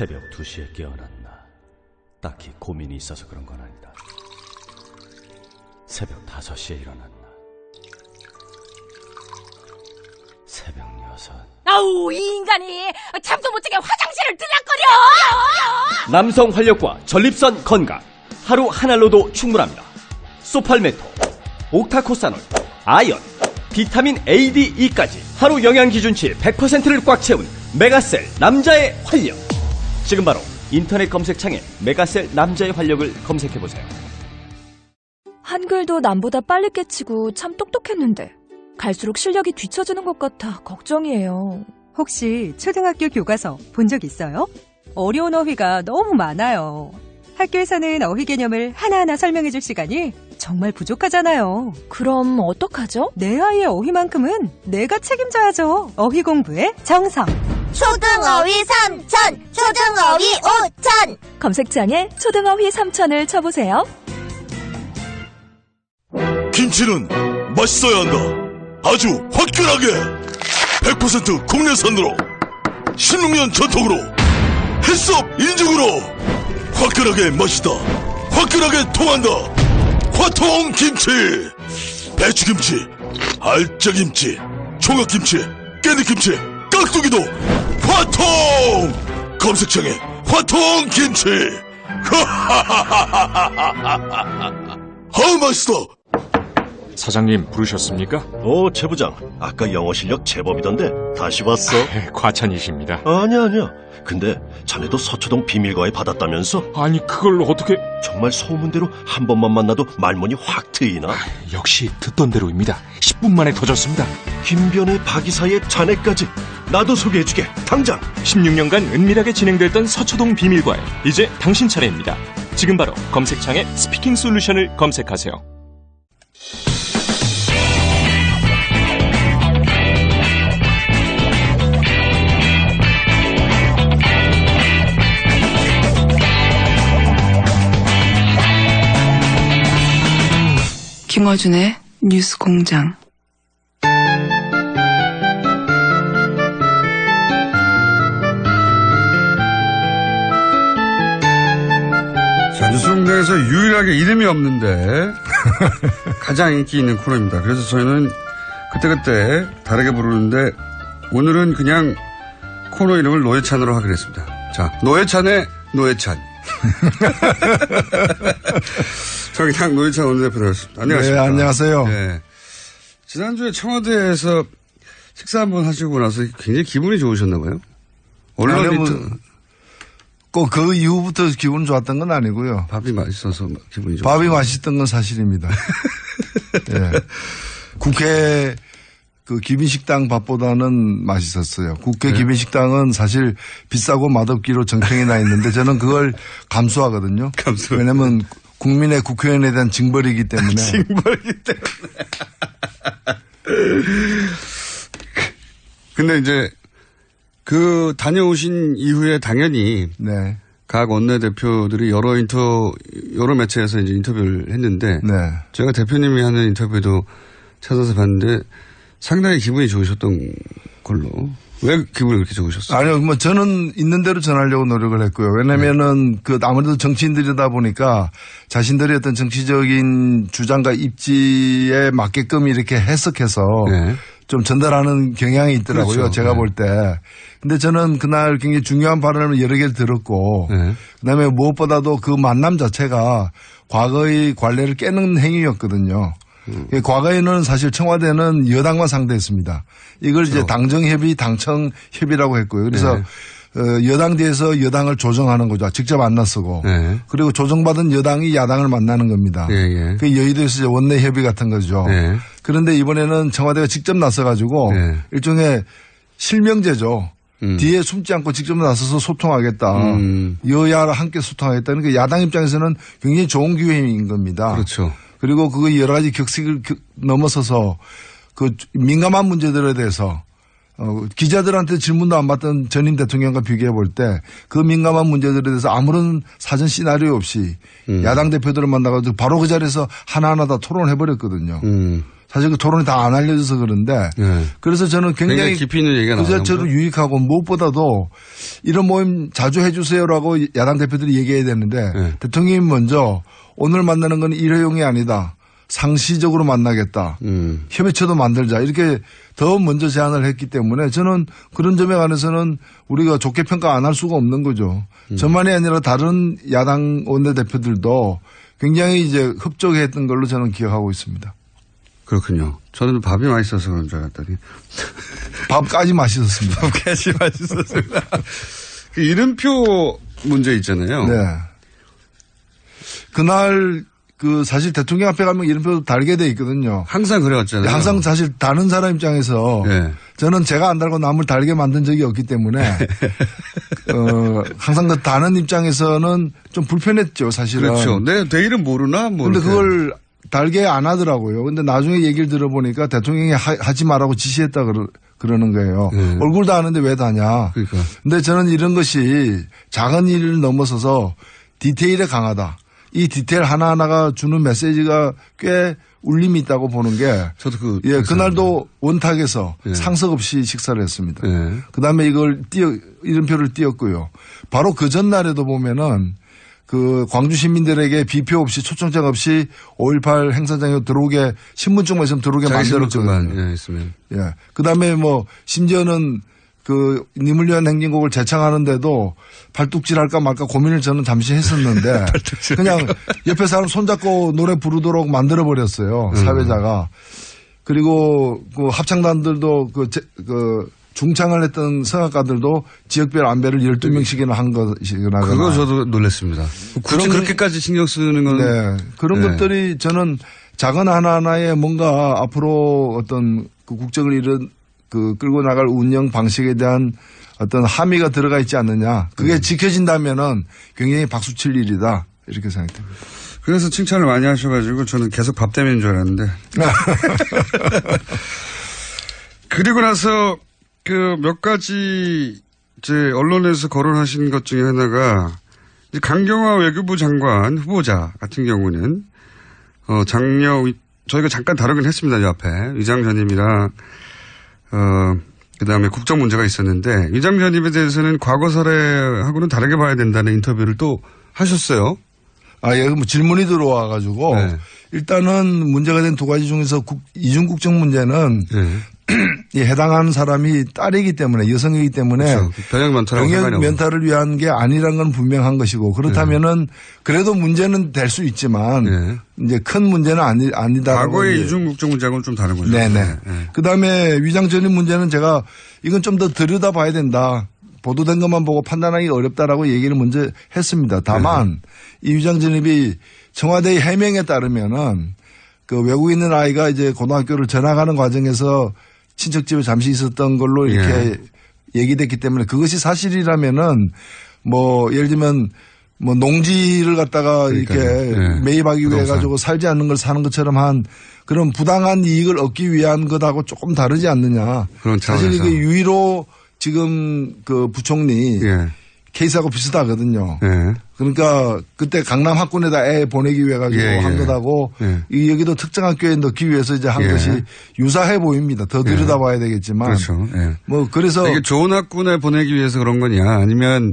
새벽 2시에 깨어났나. 딱히 고민이 있어서 그런 건 아니다. 새벽 5시에 일어났나. 새벽 6. 아우, 이 인간이 잠도 못 자게 화장실을 들락거려. 남성 활력과 전립선 건강. 하루 한 알로도 충분합니다. 소팔메토, 옥타코사놀, 아연, 비타민 A, D, E까지 하루 영양 기준치 100%를 꽉 채운 메가셀 남자의 활력. 지금 바로 인터넷 검색창에 메가셀 남자의 활력을 검색해보세요. 한글도 남보다 빨리 깨치고 참 똑똑했는데 갈수록 실력이 뒤처지는 것 같아 걱정이에요. 혹시 초등학교 교과서 본 적 있어요? 어려운 어휘가 너무 많아요. 학교에서는 어휘 개념을 하나하나 설명해줄 시간이 정말 부족하잖아요. 그럼 어떡하죠? 내 아이의 어휘만큼은 내가 책임져야죠. 어휘 공부의 정성. 초등어휘 3천, 초등어휘 5천. 검색창에 초등어휘 3천을 쳐보세요. 김치는 맛있어야 한다. 아주 화끈하게 100% 국내산으로 16년 전통으로 햇섭 인증으로 화끈하게 맛있다. 화끈하게 통한다. 화통김치. 배추김치, 알짜김치, 총각김치, 깻잎김치, 깍두기도 화통. 검색창에 화통김치. 아우 맛있어. 사장님 부르셨습니까? 최 부장. 아까 영어 실력 제법이던데 다시 왔어? 과찬이십니다. 아니야. 근데 자네도 서초동 비밀과에 받았다면서? 아니 그걸 어떻게... 정말 소문대로 한 번만 만나도 말문이 확 트이나? 역시 듣던 대로입니다. 10분 만에 터졌습니다. 김변의 박이사의 자네까지 나도 소개해주게. 당장. 16년간 은밀하게 진행됐던 서초동 비밀과에 이제 당신 차례입니다. 지금 바로 검색창에 스피킹 솔루션을 검색하세요. 김어준의 뉴스 공장. 자, 뉴스 공장에서 유일하게 이름이 없는데 가장 인기 있는 코너입니다. 그래서 저희는 그때그때 다르게 부르는데 오늘은 그냥 코너 이름을 노예찬으로 하기로 했습니다. 자, 노예찬의 노예찬. 저기당 노회찬 원내대표 나왔습니다. 안녕하십니까. 네, 안녕하세요. 네. 지난주에 청와대에서 식사 한번 하시고 나서 굉장히 기분이 좋으셨나 봐요. 언론이 꼭 그 이후부터 기분 좋았던 건 아니고요. 밥이 맛있어서 기분이 좋았어요. 밥이 맛있던 건 사실입니다. 네. 국회 그 기빈식당 밥보다는 맛있었어요. 국회 네. 기빈식당은 사실 비싸고 맛없기로 정평이 나 있는데 저는 그걸 감수하거든요. 왜냐하면 국민의 국회의원에 대한 징벌이기 때문에. 징벌이기 때문에. 근데 이제 그 다녀오신 이후에 당연히 네. 각 원내대표들이 여러 매체에서 이제 인터뷰를 했는데 네. 제가 대표님이 하는 인터뷰도 찾아서 봤는데 상당히 기분이 좋으셨던 걸로. 왜 기분이 그렇게 좋으셨어요? 아니요, 뭐 저는 있는 대로 전하려고 노력을 했고요. 왜냐면은 그 아무래도 정치인들이다 보니까 자신들의 어떤 정치적인 주장과 입지에 맞게끔 이렇게 해석해서 네. 좀 전달하는 경향이 있더라고요. 그렇죠. 제가 네. 볼 때. 근데 저는 그날 굉장히 중요한 발언을 여러 개를 들었고 네. 그다음에 무엇보다도 그 만남 자체가 과거의 관례를 깨는 행위였거든요. 과거에는 사실 청와대는 여당만 상대했습니다. 이걸 그렇죠. 이제 당정협의, 당청협의라고 했고요. 그래서 네. 여당 뒤에서 여당을 조정하는 거죠. 직접 안 나서고. 네. 그리고 조정받은 여당이 야당을 만나는 겁니다. 네. 그 여의도에서 이제 원내협의 같은 거죠. 네. 그런데 이번에는 청와대가 직접 나서가지고 네. 일종의 실명제죠. 뒤에 숨지 않고 직접 나서서 소통하겠다. 여야와 함께 소통하겠다. 그러니까 야당 입장에서는 굉장히 좋은 기회인 겁니다. 그렇죠. 그리고 그 여러 가지 격식을 넘어서서 그 민감한 문제들에 대해서 기자들한테 질문도 안 받던 전임 대통령과 비교해 볼 때 그 민감한 문제들에 대해서 아무런 사전 시나리오 없이 야당 대표들을 만나가지고 바로 그 자리에서 하나하나 다 토론해 버렸거든요. 사실 그 토론이 다 안 알려져서 그런데 네. 그래서 저는 굉장히 깊이 있는 얘기가 그 나와요. 자체로 유익하고 무엇보다도 이런 모임 자주 해주세요라고 야당 대표들이 얘기해야 되는데 네. 대통령이 먼저 오늘 만나는 건 일회용이 아니다. 상시적으로 만나겠다. 협의체도 만들자. 이렇게 더 먼저 제안을 했기 때문에 저는 그런 점에 관해서는 우리가 좋게 평가 안 할 수가 없는 거죠. 저만이 아니라 다른 야당 원내대표들도 굉장히 이제 협조했던 걸로 저는 기억하고 있습니다. 그렇군요. 저는 밥이 맛있어서 그런 줄 알았더니. 밥까지 맛있었습니다. 밥까지 맛있었습니다. 그 이름표 문제 있잖아요. 네. 그날 그 사실 대통령 앞에 가면 이름표 달게 돼 있거든요. 항상 그래왔잖아요. 항상 사실 다른 사람 입장에서 네. 저는 제가 안 달고 남을 달게 만든 적이 없기 때문에 항상 그 다른 입장에서는 좀 불편했죠, 사실은. 그렇죠. 내 이름 모르나? 뭐. 근데 그걸 달게 안 하더라고요. 근데 나중에 얘기를 들어보니까 대통령이 하지 말라고 지시했다 그러는 거예요. 얼굴도 아는데 왜 다냐. 그러니까. 근데 저는 이런 것이 작은 일을 넘어서서 디테일에 강하다. 이 디테일 하나하나가 주는 메시지가 꽤 울림이 있다고 보는 게. 저도 그날도 원탁에서 예. 상석 없이 식사를 했습니다. 예. 그 다음에 이름표를 띄었고요. 바로 그 전날에도 보면은 그 광주 시민들에게 비표 없이 초청장 없이 5.18 행사장에 들어오게 신분증만 있으면 들어오게 만들었거든요. 예, 있으면. 예. 그 다음에 뭐 심지어는 그 님을 위한 행진곡을 재창하는데도 발뚝질 할까 말까 고민을 저는 잠시 했었는데 그냥 옆에 사람 손잡고 노래 부르도록 만들어 버렸어요. 사회자가. 그리고 그 합창단들도 그 중창을 했던 성악가들도 지역별 안배를 12명씩이나 한 것이거나. 그거 저도 놀랐습니다. 굳이 그렇게까지 신경 쓰는 건. 네. 그런 것들이 저는 작은 하나하나에 뭔가 앞으로 어떤 그 국정을 이룬 그 끌고 나갈 운영 방식에 대한 어떤 함의가 들어가 있지 않느냐. 그게 지켜진다면은 굉장히 박수 칠 일이다. 이렇게 생각됩니다. 그래서 칭찬을 많이 하셔가지고 저는 계속 밥 때문인 줄 알았는데. 그리고 나서 그 몇 가지 이제 언론에서 거론하신 것 중에 하나가 이제 강경화 외교부 장관 후보자 같은 경우는 저희가 잠깐 다루긴 했습니다. 이 앞에 위장 전임이랑 그다음에 국정 문제가 있었는데 위장 전임에 대해서는 과거 사례하고는 다르게 봐야 된다는 인터뷰를 또 하셨어요. 예, 뭐 질문이 들어와가지고 네. 일단은 문제가 된 두 가지 중에서 이중국적 문제는 해당하는 사람이 딸이기 때문에 여성이기 때문에 그렇죠. 병역 면탈을 위한 게 아니란 건 분명한 것이고 그렇다면은 그래도 문제는 될 수 있지만 이제 큰 문제는 아니다. 과거의 이중국적 문제하고는 좀 다른 거죠. 네네. 그다음에 위장 전임 문제는 제가 이건 좀 더 들여다봐야 된다. 보도된 것만 보고 판단하기 어렵다라고 얘기를 먼저 했습니다. 다만 이 위장 전입이 청와대의 해명에 따르면은 그 외국에 있는 아이가 이제 고등학교를 전학하는 과정에서 친척집에 잠시 있었던 걸로 이렇게 얘기됐기 때문에 그것이 사실이라면은 뭐 예를 들면 뭐 농지를 갖다가 이렇게 매입하기 위해 가지고 살지 않는 걸 사는 것처럼 한 그런 부당한 이익을 얻기 위한 것하고 조금 다르지 않느냐. 사실 이게 유일로 지금 그 부총리 케이스하고 비슷하거든요. 그러니까 그때 강남 학군에다 애 보내기 위해 가지고 한 것하고 여기도 특정 학교에 넣기 위해서 이제 한 것이 유사해 보입니다. 더 들여다봐야 되겠지만. 그렇죠. 뭐 그래서 이게 좋은 학군에 보내기 위해서 그런 거냐 아니면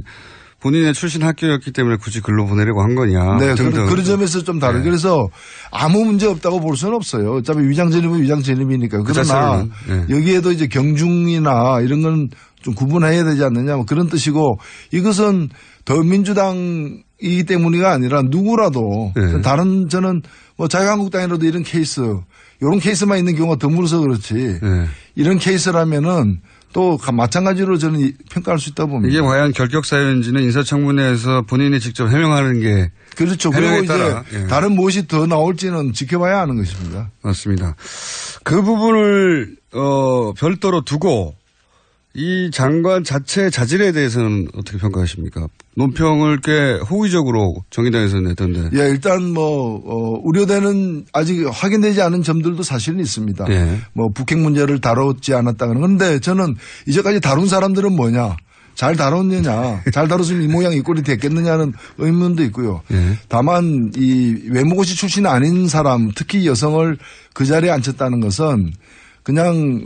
본인의 출신 학교였기 때문에 굳이 글로 보내려고 한 거냐. 네. 그런 점에서 좀 다르죠. 그래서 아무 문제 없다고 볼 수는 없어요. 어차피 위장 전입은 위장 전입이니까. 그러나 여기에도 이제 경중이나 이런 건 좀 구분해야 되지 않느냐 뭐 그런 뜻이고 이것은 더민주당이기 때문이가 아니라 누구라도 다른 저는 뭐 자유한국당이라도 이런 케이스 이런 케이스만 있는 경우가 드물어서 그렇지 이런 케이스라면은 또 마찬가지로 저는 평가할 수 있다고 봅니다. 이게 과연 결격 사유인지는 인사청문회에서 본인이 직접 해명하는 게 그렇죠. 그리고 이제 다른 무엇이 더 나올지는 지켜봐야 하는 것입니다. 맞습니다. 그 부분을 별도로 두고 이 장관 자체 자질에 대해서는 어떻게 평가하십니까? 논평을 꽤 호의적으로 정의당에서 냈던데. 예, 일단 우려되는 아직 확인되지 않은 점들도 사실은 있습니다. 뭐 북핵 문제를 다뤘지 않았다는 건데 저는 이제까지 다룬 사람들은 뭐냐? 잘 다뤘느냐, 잘 다뤘으면 이 모양 이 꼴이 됐겠느냐는 의문도 있고요. 예. 다만 이 외무고시 출신 아닌 사람, 특히 여성을 그 자리에 앉혔다는 것은 그냥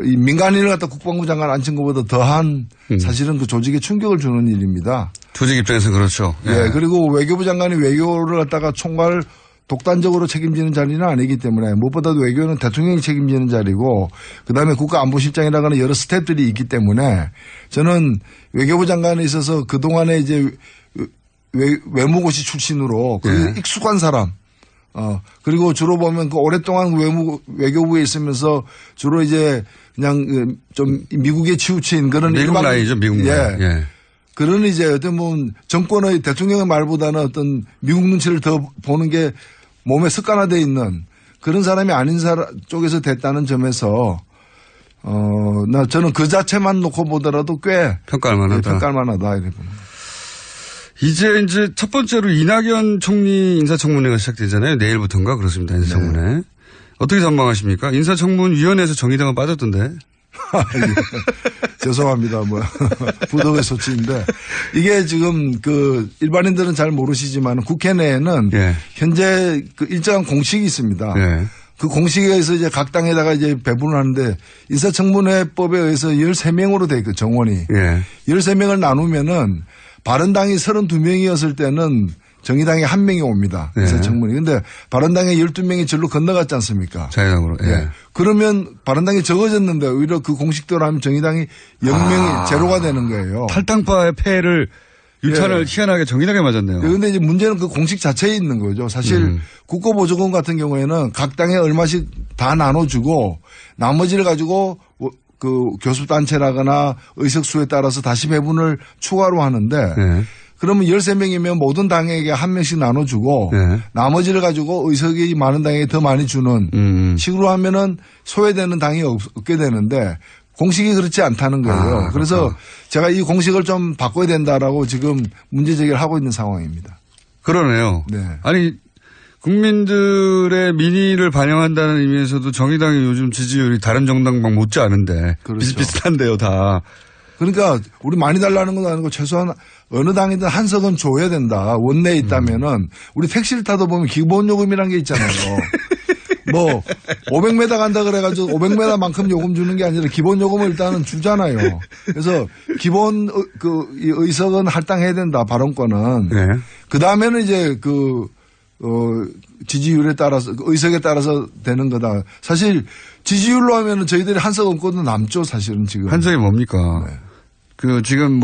이 민간인을 갖다 국방부 장관 앉힌 것보다 더한 사실은 그 조직에 충격을 주는 일입니다. 조직 입장에서 그렇죠. 예. 그리고 외교부 장관이 외교를 갖다가 총괄 독단적으로 책임지는 자리는 아니기 때문에 무엇보다도 외교는 대통령이 책임지는 자리고 그다음에 국가안보실장이라는 여러 스텝들이 있기 때문에 저는 외교부 장관에 있어서 그동안에 이제 외무고시 출신으로 그 익숙한 사람 그리고 주로 보면 그 오랫동안 외교부에 있으면서 주로 이제 그냥 좀 미국에 치우친 그런 미국 라인이죠, 미국 라인. 예. 그런 이제 어떤 뭐 정권의 대통령의 말보다는 어떤 미국 눈치를 더 보는 게 몸에 습관화되어 있는 그런 사람이 아닌 사람 쪽에서 됐다는 점에서 저는 그 자체만 놓고 보더라도 꽤 평가할 만하다. 평가할 만하다 이렇게 봅니다. 이제 첫 번째로 이낙연 총리 인사청문회가 시작되잖아요. 내일부터인가 그렇습니다. 인사청문회. 네. 어떻게 전망하십니까? 인사청문위원회에서 정의당은 빠졌던데. 죄송합니다. 부덕의 소치인데 이게 지금 그 일반인들은 잘 모르시지만 국회 내에는 현재 그 일정한 공식이 있습니다. 그 공식에 의해서 이제 각 당에다가 이제 배분을 하는데 인사청문회법에 의해서 13명으로 돼 있고 정원이 13명을 나누면은 바른당이 32명이었을 때는 정의당에 1명이 옵니다. 인사청문회. 근데 바른당에 12명이 절로 건너갔지 않습니까? 자유당으로. 그러면 바른당이 적어졌는데 오히려 그 공식대로 하면 정의당이 0명이 제로가 되는 거예요. 탈당파의 패를 유탄을 희한하게 정의당에 맞았네요. 그런데 이제 문제는 그 공식 자체에 있는 거죠. 사실 국고보조금 같은 경우에는 각 당에 얼마씩 다 나눠주고 나머지를 가지고 그 교섭단체라거나 의석수에 따라서 다시 배분을 추가로 하는데 그러면 13명이면 모든 당에게 1명씩 나눠주고 나머지를 가지고 의석이 많은 당에게 더 많이 주는 식으로 하면은 소외되는 당이 없게 되는데 공식이 그렇지 않다는 거예요. 그래서 제가 이 공식을 좀 바꿔야 된다라고 지금 문제 제기를 하고 있는 상황입니다. 그러네요. 아니 국민들의 민의를 반영한다는 의미에서도 정의당이 요즘 지지율이 다른 정당방 못지 않은데 비슷비슷한데요 다. 그러니까 우리 많이 달라는 건 아니고 최소한 어느 당이든 한석은 줘야 된다. 원내에 있다면은 우리 택시를 타다 보면 기본요금이라는 게 있잖아요. 500m 간다 그래가지고 500m만큼 요금 주는 게 아니라 기본 요금을 일단은 주잖아요. 그래서 기본 의석은 할당해야 된다. 발언권은. 그 다음에는 이제 지지율에 따라서 의석에 따라서 되는 거다. 사실 지지율로 하면은 저희들이 한석 없고도 남죠. 사실은 지금. 한석이 뭡니까? 지금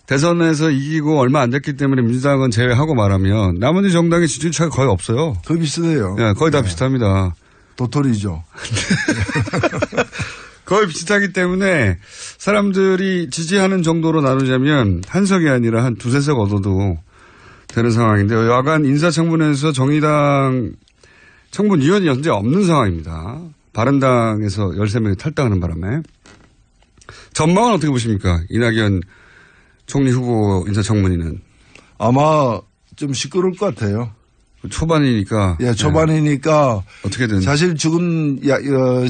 대선에서 이기고 얼마 안 됐기 때문에 민주당은 제외하고 말하면 나머지 정당의 지지율 차가 거의 없어요. 거의 비슷해요. 거의 다 비슷합니다. 도토리죠. 거의 비슷하기 때문에 사람들이 지지하는 정도로 나누자면 한석이 아니라 한 2-3석 얻어도 되는 상황인데 여간 인사청문회에서 정의당 청문위원이 현재 없는 상황입니다. 바른당에서 13명이 탈당하는 바람에. 전망은 어떻게 보십니까? 이낙연 총리 후보 인사청문회는. 아마 좀 시끄러울 것 같아요. 초반이니까. 초반이니까. 어떻게든. 사실 지금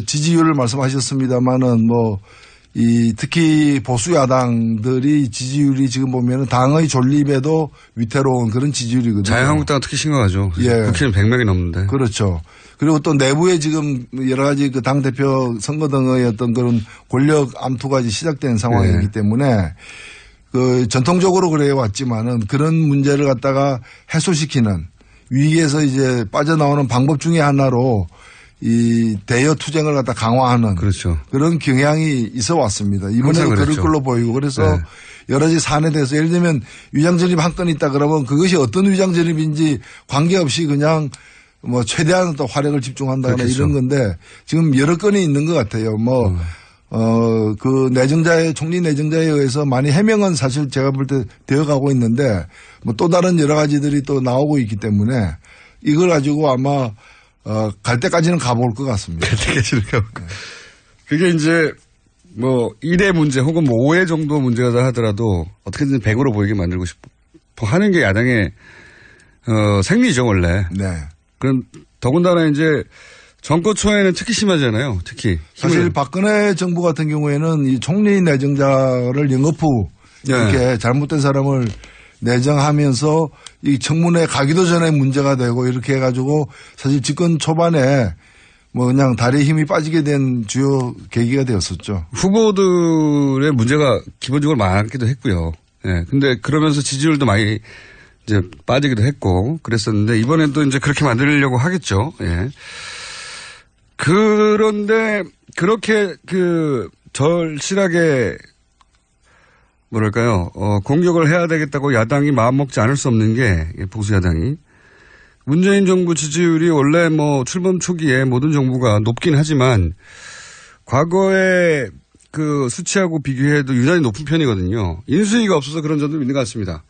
지지율을 말씀하셨습니다만은 특히 보수 야당들이 지지율이 지금 보면은 당의 존립에도 위태로운 그런 지지율이거든요. 자유한국당은 특히 심각하죠. 국회는 100명이 넘는데. 그렇죠. 그리고 또 내부에 지금 여러 가지 그 당대표 선거 등의 어떤 그런 권력 암투가 시작된 상황이기 때문에 전통적으로 그래 왔지만은 그런 문제를 갖다가 해소시키는 위기에서 이제 빠져나오는 방법 중에 하나로 이 대여 투쟁을 갖다 강화하는 그런 경향이 있어 왔습니다. 이번에도 그럴 걸로 보이고 그래서 여러 가지 사안에 대해서 예를 들면 위장전입 한 건 있다 그러면 그것이 어떤 위장전입인지 관계없이 그냥 최대한 또 화력을 집중한다거나 이런 건데 지금 여러 건이 있는 것 같아요. 총리 내정자에 의해서 많이 해명은 사실 제가 볼 때 되어가고 있는데 또 다른 여러 가지들이 또 나오고 있기 때문에 이걸 가지고 아마 갈 때까지는 가볼 것 같습니다. 갈 때까지는 가볼 것. 그게 이제 1회 문제 혹은 5회 정도 문제가 하더라도 어떻게든 100으로 보이게 만들고 싶어 하는 게 야당의 생리죠 원래. 그럼 더군다나 이제 정권 초에는 특히 심하잖아요. 특히. 사실 박근혜 정부 같은 경우에는 이 총리 내정자를 영거푸 이렇게 잘못된 사람을 내정하면서 이 청문회 가기도 전에 문제가 되고 이렇게 해가지고 사실 집권 초반에 뭐 그냥 다리에 힘이 빠지게 된 주요 계기가 되었었죠. 후보들의 문제가 기본적으로 많기도 했고요. 예. 근데 그러면서 지지율도 많이 이제 빠지기도 했고 그랬었는데 이번에도 이제 그렇게 만들려고 하겠죠. 예. 그런데 그렇게 절실하게 뭐랄까요, 공격을 해야 되겠다고 야당이 마음먹지 않을 수 없는 게 보수 야당이 문재인 정부 지지율이 원래 뭐 출범 초기에 모든 정부가 높긴 하지만 과거에 그 수치하고 비교해도 유난히 높은 편이거든요. 인수위가 없어서 그런 점도 있는 것 같습니다.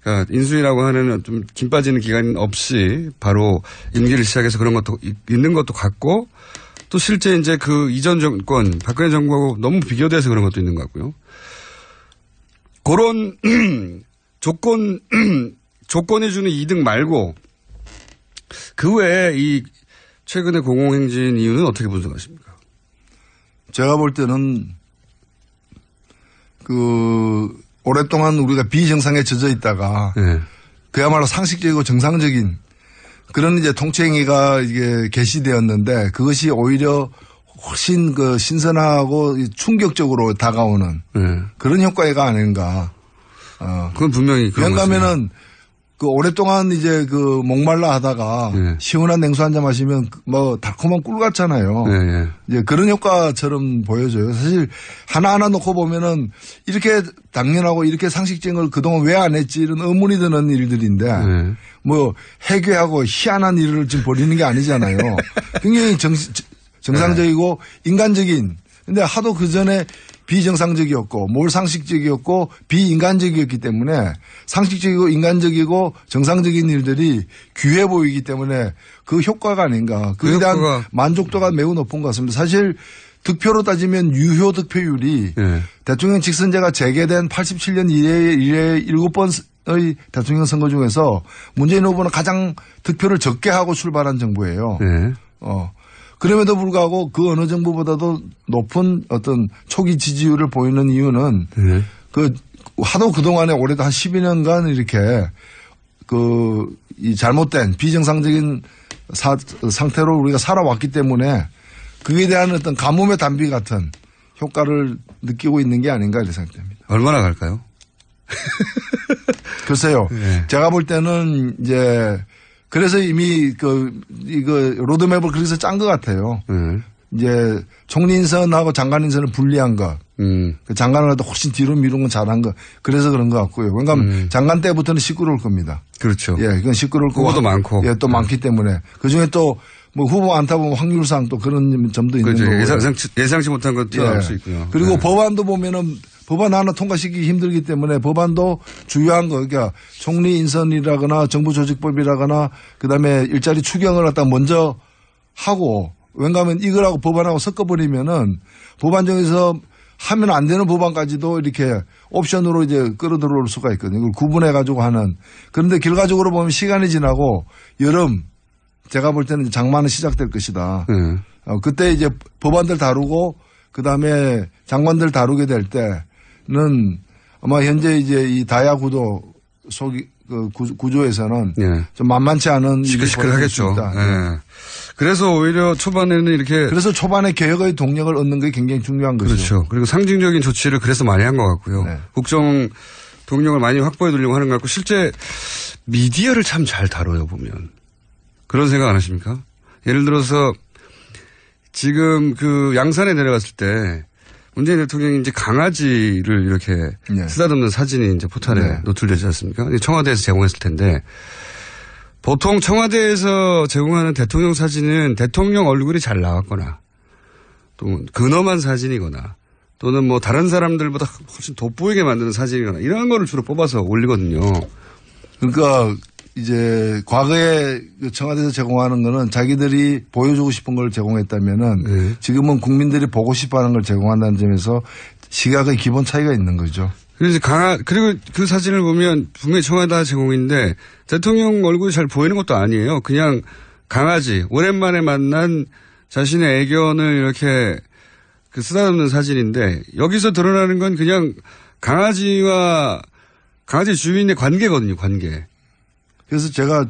그러니까 인수위라고 하는 좀 김 빠지는 기간 없이 바로 임기를 시작해서 그런 것도 있는 것도 같고 또 실제 이제 그 이전 정권 박근혜 정부하고 너무 비교돼서 그런 것도 있는 것 같고요. 그런 조건이 주는 이득 말고 그 외에 이 최근의 공공행진 이유는 어떻게 분석하십니까? 제가 볼 때는 오랫동안 우리가 비정상에 젖어 있다가 네. 그야말로 상식적이고 정상적인 그런 이제 통치행위가 이게 개시되었는데 그것이 오히려 훨씬 신선하고 충격적으로 다가오는 그런 효과가 아닌가. 그건 분명히 그런 것 같습니다. 왜냐하면은 오랫동안 이제 목말라 하다가 시원한 냉수 한 잔 마시면 뭐 달콤한 꿀 같잖아요. 이제 그런 효과처럼 보여져요. 사실 하나하나 놓고 보면은 이렇게 당연하고 이렇게 상식적인 걸 그동안 왜 안 했지 이런 의문이 드는 일들인데 뭐 해괴하고 희한한 일을 지금 벌이는 게 아니잖아요. 굉장히 정상적이고 인간적인 근데 하도 그 전에 비정상적이었고 몰상식적이었고 비인간적이었기 때문에 상식적이고 인간적이고 정상적인 일들이 귀해 보이기 때문에 그 효과가 아닌가. 그에 대한 만족도가 매우 높은 것 같습니다. 사실 득표로 따지면 유효 득표율이 대통령 직선제가 재개된 87년 이래 7번의 대통령 선거 중에서 문재인 후보는 가장 득표를 적게 하고 출발한 정부예요. 그럼에도 불구하고 그 어느 정부보다도 높은 어떤 초기 지지율을 보이는 이유는 하도 그동안에 올해도 한 12년간 이렇게 이 잘못된 비정상적인 상태로 우리가 살아왔기 때문에 그에 대한 어떤 가뭄의 단비 같은 효과를 느끼고 있는 게 아닌가 이렇게 생각됩니다. 얼마나 갈까요? 글쎄요. 제가 볼 때는 이제 그래서 이미 이거 로드맵을 그래서 짠 것 같아요. 이제 총리 인선하고 장관 인선을 분리한 것. 그 장관을 해도 훨씬 뒤로 미룬 건 잘한 것. 그래서 그런 것 같고요. 왜냐하면 장관 때부터는 시끄러울 겁니다. 그렇죠. 예, 그건 시끄러울 거고. 후보도 많고. 예, 또 많기 때문에. 그 중에 또 뭐 후보 많다 보면 확률상 또 그런 점도 있는 그렇죠. 거고. 예상치 못한 것 튀어나올 수 있고요. 그리고 법안도 보면은 법안 하나 통과시키기 힘들기 때문에 법안도 주요한 거, 그러니까 총리 인선이라거나 정부 조직법이라거나 그다음에 일자리 추경을 갖다 먼저 하고 왜냐하면 이거라고 법안하고 섞어버리면은 법안 중에서 하면 안 되는 법안까지도 이렇게 옵션으로 이제 끌어들어올 수가 있거든요. 이걸 구분해가지고 하는. 그런데 결과적으로 보면 시간이 지나고 여름 제가 볼 때는 장마는 시작될 것이다. 그때 이제 법안들 다루고 그다음에 장관들 다루게 될 때는 아마 현재 이제 이 다야 구도 구조에서는 좀 만만치 않은 시끌시끌하겠죠. 그래서 오히려 초반에는 이렇게 그래서 초반에 개혁의 동력을 얻는 게 굉장히 중요한 거죠. 그렇죠. 그리고 상징적인 조치를 그래서 많이 한 것 같고요. 국정 동력을 많이 확보해 두려고 하는 것 같고 실제 미디어를 참 잘 다뤄요 보면. 그런 생각 안 하십니까? 예를 들어서 지금 양산에 내려갔을 때 문재인 대통령이 이제 강아지를 이렇게 쓰다듬는 사진이 이제 포털에 노출되지 않습니까? 청와대에서 제공했을 텐데 보통 청와대에서 제공하는 대통령 사진은 대통령 얼굴이 잘 나왔거나 또 근엄한 사진이거나 또는 뭐 다른 사람들보다 훨씬 돋보이게 만드는 사진이거나 이런 거를 주로 뽑아서 올리거든요. 그러니까 이제 과거에 청와대에서 제공하는 거는 자기들이 보여주고 싶은 걸 제공했다면은 지금은 국민들이 보고 싶어 하는 걸 제공한다는 점에서 시각의 기본 차이가 있는 거죠. 그리고 그 사진을 보면 분명히 청와대 제공인데 대통령 얼굴이 잘 보이는 것도 아니에요. 그냥 강아지, 오랜만에 만난 자신의 애견을 이렇게 쓰다듬는 사진인데 여기서 드러나는 건 그냥 강아지와 강아지 주인의 관계거든요, 관계. 그래서 제가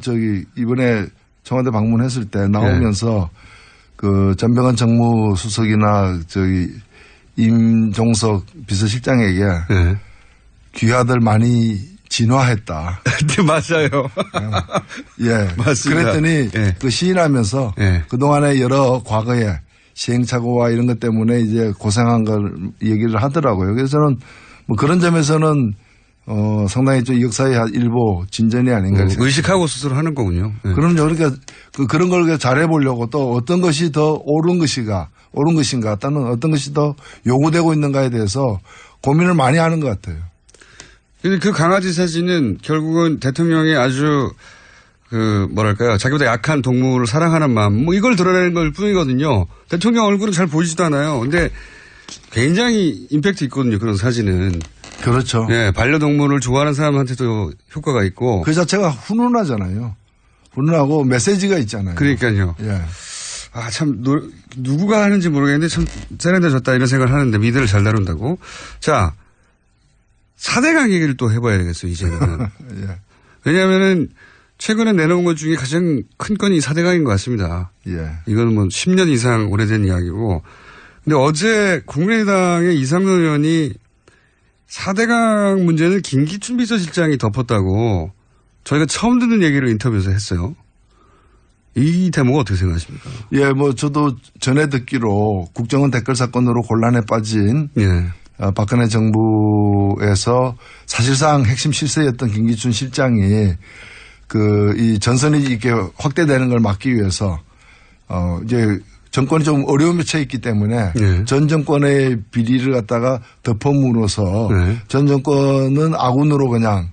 이번에 청와대 방문했을 때 나오면서 전병헌 정무수석이나 임종석 비서실장에게 귀하들 많이 진화했다. 네, 맞아요. 예. 맞습니다. 그랬더니 시인하면서 그동안의 여러 과거에 시행착오와 이런 것 때문에 이제 고생한 걸 얘기를 하더라고요. 그래서 저는 뭐 그런 점에서는 상당히 좀 역사의 일부 진전이 아닌가. 의식하고 스스로 하는 거군요. 그럼요. 그러니까 그런 걸 잘해보려고 또 어떤 것이 더 옳은 것인가 또는 어떤 것이 더 요구되고 있는가에 대해서 고민을 많이 하는 것 같아요. 근데 그 강아지 사진은 결국은 대통령이 아주 자기보다 약한 동물을 사랑하는 마음, 뭐 이걸 드러내는 걸 뿐이거든요. 대통령 얼굴은 잘 보이지도 않아요. 근데 굉장히 임팩트 있거든요. 그런 사진은. 그렇죠. 예, 반려동물을 좋아하는 사람한테도 효과가 있고. 그 자체가 훈훈하잖아요. 훈훈하고 메시지가 있잖아요. 그러니까요. 예. 참, 누구가 하는지 모르겠는데 참 세련되졌다 이런 생각을 하는데 미드를 잘 다룬다고. 자, 4대강 얘기를 또 해봐야 되겠어요, 이제는. 예. 왜냐하면은 최근에 내놓은 것 중에 가장 큰 건이 4대강인 것 같습니다. 예. 이건 뭐 10년 이상 오래된 이야기고. 근데 어제 국민의당의 이상돈 의원이 4대강 문제는 김기춘 비서실장이 덮었다고 저희가 처음 듣는 얘기를 인터뷰에서 했어요. 이 대목은 어떻게 생각하십니까? 예, 뭐 저도 전에 듣기로 국정원 댓글 사건으로 곤란에 빠진 박근혜 정부에서 사실상 핵심 실세였던 김기춘 실장이 이 전선이 이렇게 확대되는 걸 막기 위해서 이제 정권이 좀 어려움에 처해 있기 때문에 전 정권의 비리를 갖다가 덮어물어서 전 정권은 아군으로 그냥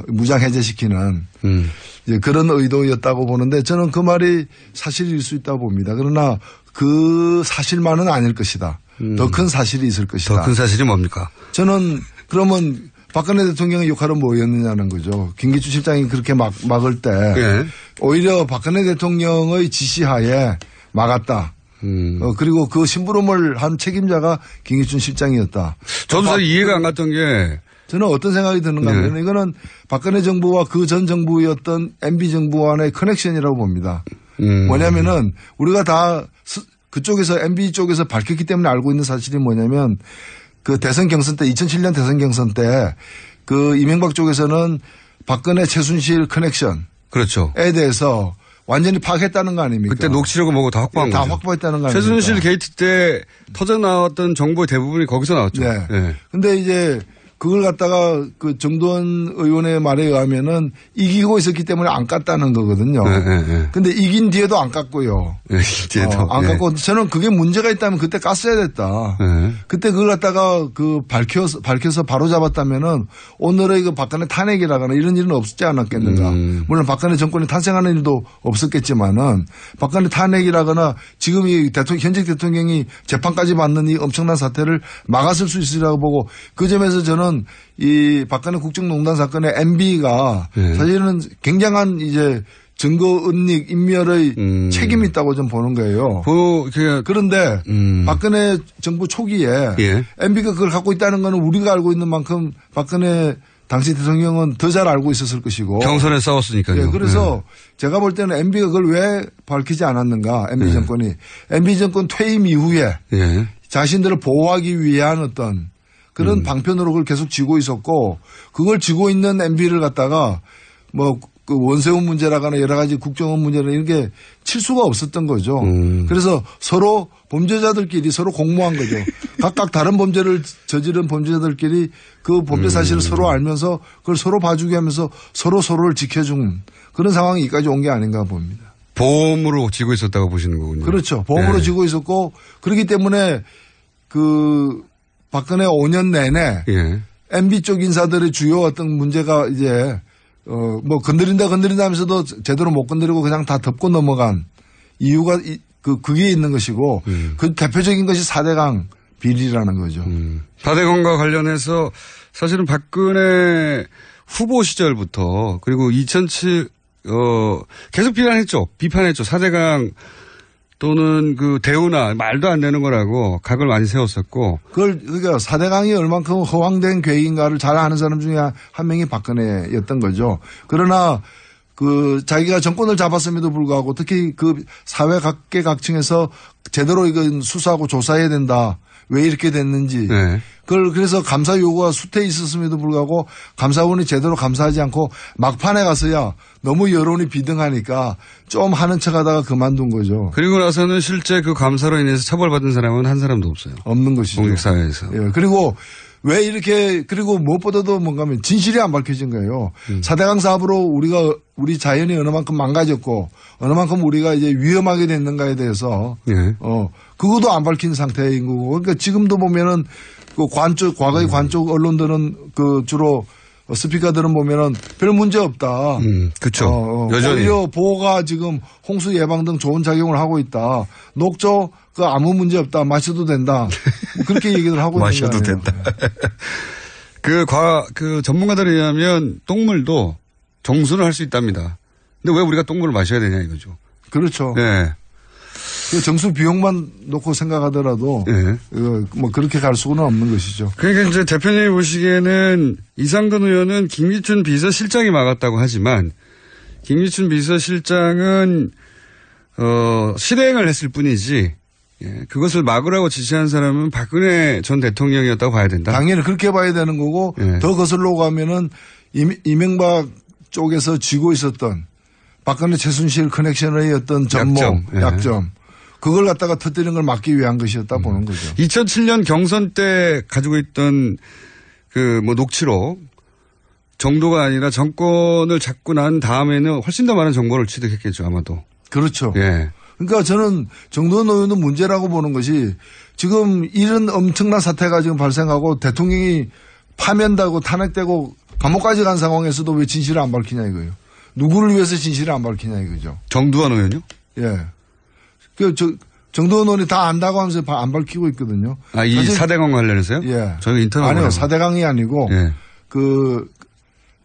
무장 해제시키는 이제 그런 의도였다고 보는데 저는 그 말이 사실일 수 있다고 봅니다. 그러나 그 사실만은 아닐 것이다. 더 큰 사실이 있을 것이다. 더 큰 사실이 뭡니까? 저는 그러면 박근혜 대통령의 역할은 뭐였느냐는 거죠. 김기춘 실장이 그렇게 막을 때 오히려 박근혜 대통령의 지시하에 막았다. 그리고 그 심부름을 한 책임자가 김기춘 실장이었다. 저도 잘 이해가 안 갔던 게 저는 어떤 생각이 드는가 하면 이거는 박근혜 정부와 그 전 정부였던 MB 정부 간의 커넥션이라고 봅니다. 뭐냐면은 우리가 다 그쪽에서 MB 쪽에서 밝혔기 때문에 알고 있는 사실이 뭐냐면 그 대선 경선 때 2007년 대선 경선 때 그 이명박 쪽에서는 박근혜 최순실 커넥션. 그렇죠. 에 대해서 완전히 파악했다는 거 아닙니까? 그때 녹취록을 보고 다 확보한 거죠. 다 확보했다는 거 아닙니까? 최순실 게이트 때 터져 나왔던 정보의 대부분이 거기서 나왔죠. 네. 근데 이제 그걸 갖다가 그 정도원 의원의 말에 의하면은 이기고 있었기 때문에 안 깠다는 거거든요. 근데 이긴 뒤에도 안 깠고요. 안 깠고 저는 그게 문제가 있다면 그때 깠어야 됐다. 그때 그걸 갖다가 밝혀서 바로 잡았다면은 오늘의 그 박근혜 탄핵이라거나 이런 일은 없지 않았겠는가. 물론 박근혜 정권이 탄생하는 일도 없었겠지만은 박근혜 탄핵이라거나 지금 이 현직 대통령이 재판까지 받는 이 엄청난 사태를 막았을 수 있으리라고 보고 그 점에서 저는 이 박근혜 국정농단 사건의 MB가 사실은 굉장한 이제 증거 은닉 인멸의 책임이 있다고 좀 보는 거예요. 그런데 박근혜 정부 초기에 MB가 그걸 갖고 있다는 거는 우리가 알고 있는 만큼 박근혜 당시 대통령은 더 잘 알고 있었을 것이고. 경선에 싸웠으니까요. 그래서 제가 볼 때는 MB가 그걸 왜 밝히지 않았는가. MB 정권이. MB 정권 퇴임 이후에 자신들을 보호하기 위한 어떤 그런 방편으로 그걸 계속 쥐고 있었고 그걸 쥐고 있는 MB를 갖다가 뭐 그 원세훈 문제라거나 여러 가지 국정원 문제나 이런 게 칠 수가 없었던 거죠. 그래서 서로 범죄자들끼리 서로 공모한 거죠. 각각 다른 범죄를 저지른 범죄자들끼리 그 범죄 사실을 서로 알면서 그걸 서로 봐주게 하면서 서로를 지켜준 그런 상황이 여기까지 온 게 아닌가 봅니다. 보험으로 쥐고 있었다고 보시는 거군요. 그렇죠. 보험으로 쥐고 있었고 그렇기 때문에 그 박근혜 5년 내내 MB 쪽 인사들의 주요 어떤 문제가 이제 뭐 건드린다 하면서도 제대로 못 건드리고 그냥 다 덮고 넘어간 이유가 그게 있는 것이고 그 대표적인 것이 4대강 비리라는 거죠. 4대강과 관련해서 사실은 박근혜 후보 시절부터 그리고 2007 계속 비판했죠. 4대강 또는 그 대우나 말도 안 되는 거라고 각을 많이 세웠었고. 그러니까 4대강이 얼만큼 허황된 계획인가를 잘 아는 사람 중에 한 명이 박근혜였던 거죠. 그러나 그 자기가 정권을 잡았음에도 불구하고 특히 그 사회 각계각층에서 제대로 이건 수사하고 조사해야 된다. 왜 이렇게 됐는지. 네. 그걸 그래서 감사 요구가 수태에 있었음에도 불구하고 감사원이 제대로 감사하지 않고 막판에 가서야 너무 여론이 비등하니까 좀 하는 척 하다가 그만둔 거죠. 그리고 나서는 실제 그 감사로 인해서 처벌받은 사람은 한 사람도 없어요. 없는 것이죠. 공직사회에서. 예. 그리고 왜 이렇게 그리고 무엇보다도 뭔가 하면 진실이 안 밝혀진 거예요. 4대강 사업으로 우리 자연이 어느 만큼 망가졌고 어느 만큼 우리가 이제 위험하게 됐는가에 대해서 예. 그것도 안 밝힌 상태인 거고. 그러니까 지금도 보면은 그 과거의 관쪽 언론들은 그 주로 스피커들은 보면은 별 문제 없다. 그렇죠. 여전히. 오히려 보호가 지금 홍수 예방 등 좋은 작용을 하고 있다. 녹조 그 아무 문제 없다. 마셔도 된다. 그렇게 얘기를 하고 있는 마셔도 거예요. 된다. 그 전문가들에 의하면 똥물도 정수는 할 수 있답니다. 근데 왜 우리가 똥물을 마셔야 되냐 이거죠. 그렇죠. 네. 그 정수 비용만 놓고 생각하더라도 네. 뭐 그렇게 갈 수는 없는 것이죠. 그러니까 이제 대표님이 보시기에는 이상돈 의원은 김기춘 비서실장이 막았다고 하지만 김기춘 비서실장은 실행을 했을 뿐이지 그것을 막으라고 지시한 사람은 박근혜 전 대통령이었다고 봐야 된다. 당연히 그렇게 봐야 되는 거고 더 거슬러 가면은 이명박 쪽에서 쥐고 있었던 박근혜 최순실 커넥션의 어떤 전모, 약점. 그걸 갖다가 터뜨리는 걸 막기 위한 것이었다 보는 거죠. 2007년 경선 때 가지고 있던 그 뭐 녹취록 정도가 아니라 정권을 잡고 난 다음에는 훨씬 더 많은 정보를 취득했겠죠, 아마도. 그렇죠. 예. 그러니까 저는 정도원 의원은 문제라고 보는 것이 지금 이런 엄청난 사태가 지금 발생하고 대통령이 파면되고 탄핵되고 감옥까지 간 상황에서도 왜 진실을 안 밝히냐 이거예요. 누구를 위해서 진실을 안 밝히냐 이거죠. 정두환 의원요? 예. 정도원 의원이 다 안다고 하면서 안 밝히고 있거든요. 아, 이 4대강 관련해서요? 예. 저희 인터뷰 아니요. 4대강이 아니고 예.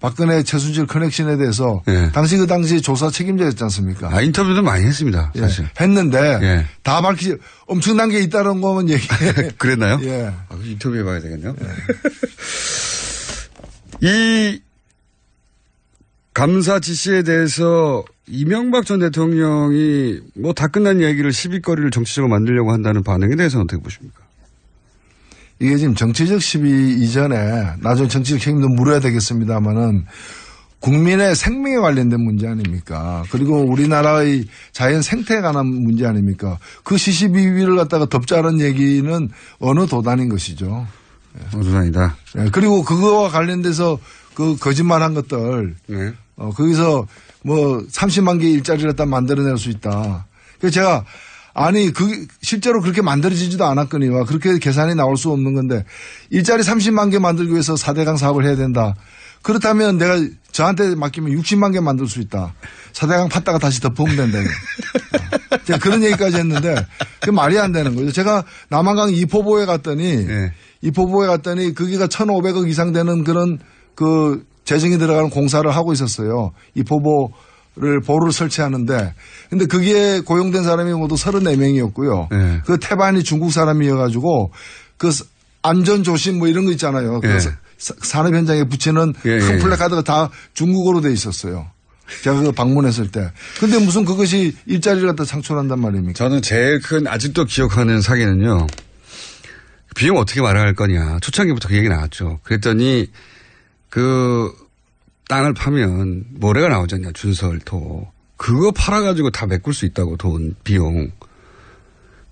박근혜 최순실 커넥션에 대해서 당시 조사 책임자였지 않습니까? 인터뷰도 많이 했습니다. 사실. 했는데 다 엄청난 게 있다는 거면 얘기해. 그랬나요? 예. 인터뷰 해봐야 되겠네요. 이 감사 지시에 대해서 이명박 전 대통령이 뭐 다 끝난 얘기를 시비거리를 정치적으로 만들려고 한다는 반응에 대해서는 어떻게 보십니까? 이게 지금 정치적 시비 이전에 나중에 정치적 책임도 물어야 되겠습니다만은 국민의 생명에 관련된 문제 아닙니까? 그리고 우리나라의 자연 생태에 관한 문제 아닙니까? 그 시시비비를 갖다가 덮자는 얘기는 어느 도단인 것이죠. 어느 도단이다. 그리고 그거와 관련돼서 그 거짓말한 것들 거기서 뭐 30만 개 일자리를 갖다 만들어낼 수 있다. 그래서 제가 실제로 그렇게 만들어지지도 않았거니와 그렇게 계산이 나올 수 없는 건데 일자리 30만 개 만들기 위해서 4대강 사업을 해야 된다. 그렇다면 내가 저한테 맡기면 60만 개 만들 수 있다. 4대강 팠다가 다시 덮으면 된다. 제가 그런 얘기까지 했는데 그게 말이 안 되는 거죠. 제가 남한강 이포보에 갔더니 거기가 1,500억 이상 되는 그런 그 재정이 들어가는 공사를 하고 있었어요. 보루를 설치하는데. 근데 거기에 고용된 사람이 모두 34명이었고요. 그 태반이 중국 사람이어가지고 그 안전조심 뭐 이런 거 있잖아요. 그 산업 현장에 붙이는 큰 플래카드가 다 중국어로 돼 있었어요. 제가 그 방문했을 때. 근데 무슨 그것이 일자리를 갖다 창출한단 말입니까? 저는 제일 큰 아직도 기억하는 사기는요. 비용 어떻게 마련할 거냐. 초창기부터 그 얘기 나왔죠. 그랬더니 그 땅을 파면 모래가 나오잖냐. 준설토. 그거 팔아가지고 다 메꿀 수 있다고 비용.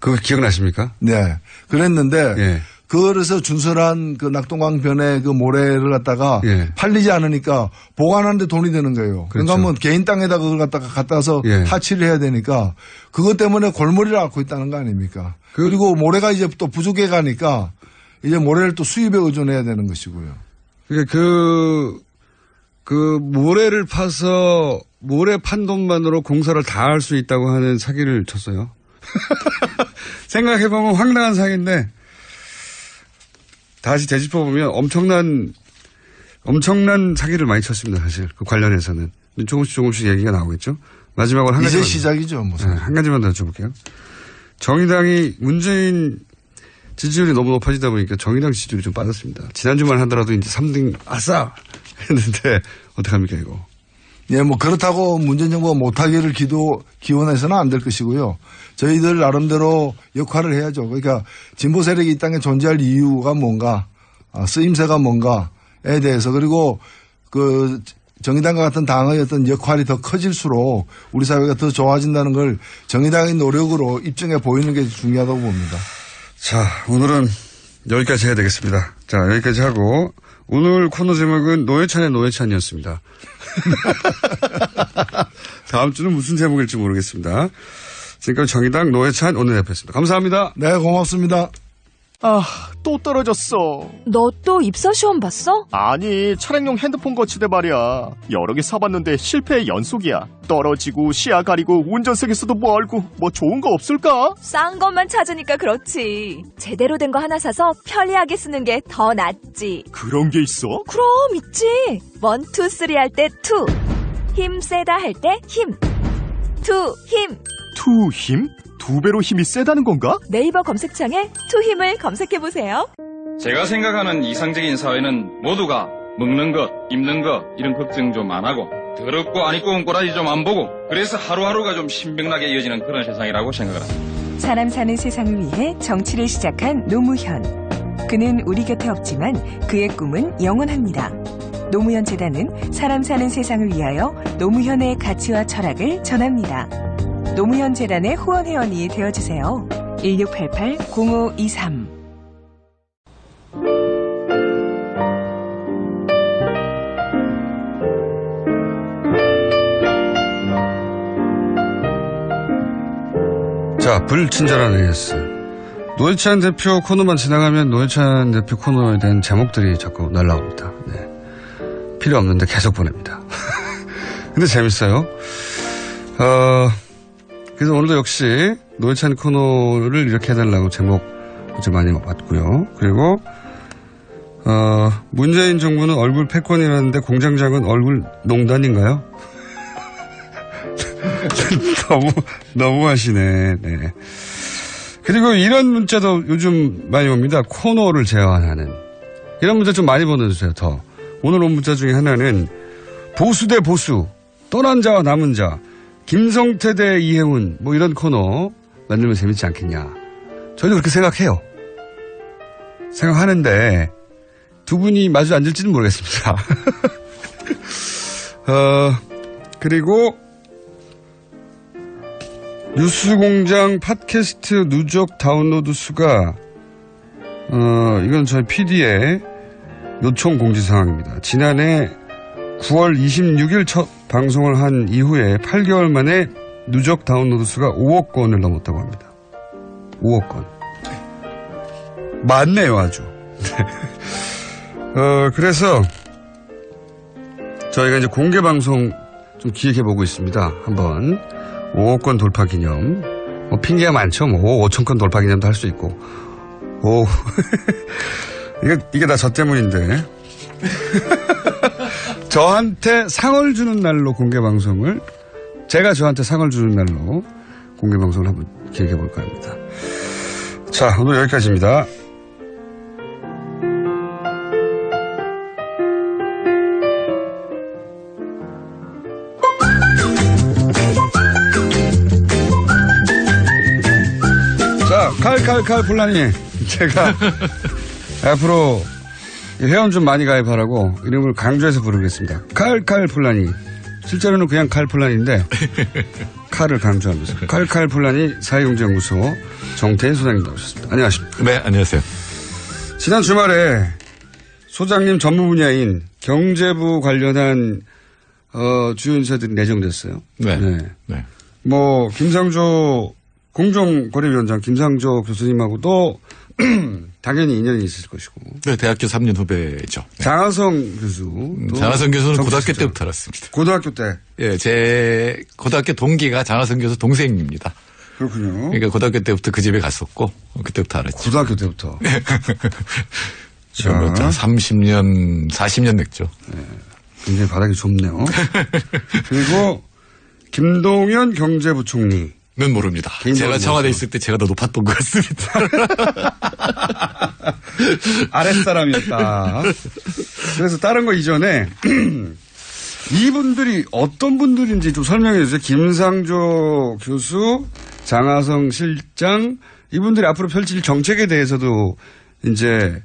그거 기억나십니까? 네. 그랬는데 그래서 준설한 그 낙동강변에 그 모래를 갖다가 팔리지 않으니까 보관하는데 돈이 되는 거예요. 그러니까 뭐 개인 땅에다 그걸 갖다서 하치를 해야 되니까 그것 때문에 골머리를 앓고 있다는 거 아닙니까? 그리고 모래가 이제 또 부족해 가니까 이제 모래를 또 수입에 의존해야 되는 것이고요. 그러니까 그 모래를 파서 모래 판 돈만으로 공사를 다 할 수 있다고 하는 사기를 쳤어요. 생각해보면 황당한 사기인데 다시 되짚어보면 엄청난 사기를 많이 쳤습니다. 사실 그 관련해서는. 조금씩 얘기가 나오겠죠. 마지막으로 한 가지. 이제 시작이죠. 뭐. 네, 한 가지만 더 여쭤볼게요. 정의당이 문재인 지지율이 너무 높아지다 보니까 정의당 지지율이 좀 빠졌습니다. 지난주만 하더라도 이제 3등 아싸 했는데 어떡합니까 이거. 예, 뭐 그렇다고 문재인 정부가 못하기를 기원해서는 안 될 것이고요. 저희들 나름대로 역할을 해야죠. 그러니까 진보 세력이 이 땅에 존재할 이유가 뭔가, 쓰임새가 뭔가에 대해서, 그리고 그 정의당과 같은 당의 어떤 역할이 더 커질수록 우리 사회가 더 좋아진다는 걸 정의당의 노력으로 입증해 보이는 게 중요하다고 봅니다. 자, 오늘은 여기까지 해야 되겠습니다. 자, 여기까지 하고 오늘 코너 제목은 노회찬의 노회찬이었습니다. 다음 주는 무슨 제목일지 모르겠습니다. 지금까지 정의당 노회찬 원내대표였습니다. 감사합니다. 네, 고맙습니다. 또 떨어졌어. 너 또 입사 시험 봤어? 아니, 차량용 핸드폰 거치대 말이야. 여러 개 사봤는데 실패의 연속이야. 떨어지고 시야 가리고 운전석에서도 멀고 뭐 좋은 거 없을까? 싼 것만 찾으니까 그렇지. 제대로 된 거 하나 사서 편리하게 쓰는 게 더 낫지. 그런 게 있어? 그럼 있지. 1, 2, 3 할 때 2. 힘 세다 할 때 힘. 2 힘. 투 힘? 2배로 힘이 세다는 건가? 네이버 검색창에 2 힘을 검색해보세요. 제가 생각하는 이상적인 사회는 모두가 먹는 것, 입는 것 이런 걱정 좀 안 하고 더럽고 안 입고 온 꼬라지 좀 안 보고 그래서 하루하루가 좀 신명나게 이어지는 그런 세상이라고 생각을 합니다. 사람 사는 세상을 위해 정치를 시작한 노무현. 그는 우리 곁에 없지만 그의 꿈은 영원합니다. 노무현 재단은 사람 사는 세상을 위하여 노무현의 가치와 철학을 전합니다. 노무현 재단의 후원 회원이 되어주세요. 1688-0523. 자, 불친절한 AS. 노회찬 대표 코너만 지나가면 노회찬 대표 코너에 대한 제목들이 자꾸 날라옵니다. 네. 필요 없는데 계속 보냅니다. 근데 재밌어요. 그래서 오늘도 역시 노회찬 코너를 이렇게 해달라고 제목 좀 많이 받고요. 그리고 문재인 정부는 얼굴 패권이라는데 공장장은 얼굴 농단인가요? 너무 하시네. 네. 그리고 이런 문자도 요즘 많이 옵니다. 코너를 제안하는. 이런 문자 좀 많이 보내주세요, 더. 오늘 온 문자 중에 하나는 보수 대 보수, 떠난 자와 남은 자, 김성태 대 이혜훈, 뭐 이런 코너 만들면 재밌지 않겠냐. 저희도 그렇게 생각해요. 생각하는데 두 분이 마주 앉을지는 모르겠습니다. 그리고 뉴스공장 팟캐스트 누적 다운로드 수가 이건 저희 PD의 요청 공지사항입니다. 지난해 9월 26일 첫 방송을 한 이후에 8개월 만에 누적 다운로드 수가 5억 건을 넘었다고 합니다. 5억 건. 많네요, 아주. 그래서 저희가 이제 공개 방송 좀 기획해보고 있습니다. 한번 5억 건 돌파 기념. 뭐 핑계가 많죠. 뭐 5천 건 돌파 기념도 할 수 있고. 이게 다 저 때문인데. 저한테 상을 주는 날로 공개 방송을, 제가 저한테 상을 주는 날로 공개 방송을 한번 기획해 볼까 합니다. 자, 오늘 여기까지입니다. 자, 칼 불나니. 제가 앞으로 회원 좀 많이 가입하라고 이름을 강조해서 부르겠습니다. 칼 풀라니. 실제로는 그냥 칼 풀라니인데 칼을 강조하면서 칼 풀라니 사회경제연구소 정태인 소장님 나오셨습니다. 안녕하십니까? 네, 안녕하세요. 지난 주말에 소장님 전문 분야인 경제부 관련한 주요 인사들이 내정됐어요. 네. 뭐 김상조 공정거래위원장 김상조 교수님하고도 당연히 인연이 있을 것이고. 네, 대학교 3년 후배죠. 네. 장하성 교수. 장하성 교수는 고등학교 때부터 알았습니다. 고등학교 때? 예, 제 고등학교 동기가 장하성 교수 동생입니다. 그렇군요. 그러니까 고등학교 때부터 그 집에 갔었고, 그때부터 알았죠. 고등학교 때부터? 자. 30년, 40년 됐죠. 네. 굉장히 바닥이 좁네요. 그리고 김동연 경제부총리. 는 모릅니다. 제가 청와대에 있을 때 제가 더 높았던 것 같습니다. 아랫사람이었다. 그래서 다른 거 이전에 이분들이 어떤 분들인지 좀 설명해 주세요. 김상조 교수, 장하성 실장, 이분들이 앞으로 펼칠 정책에 대해서도 이제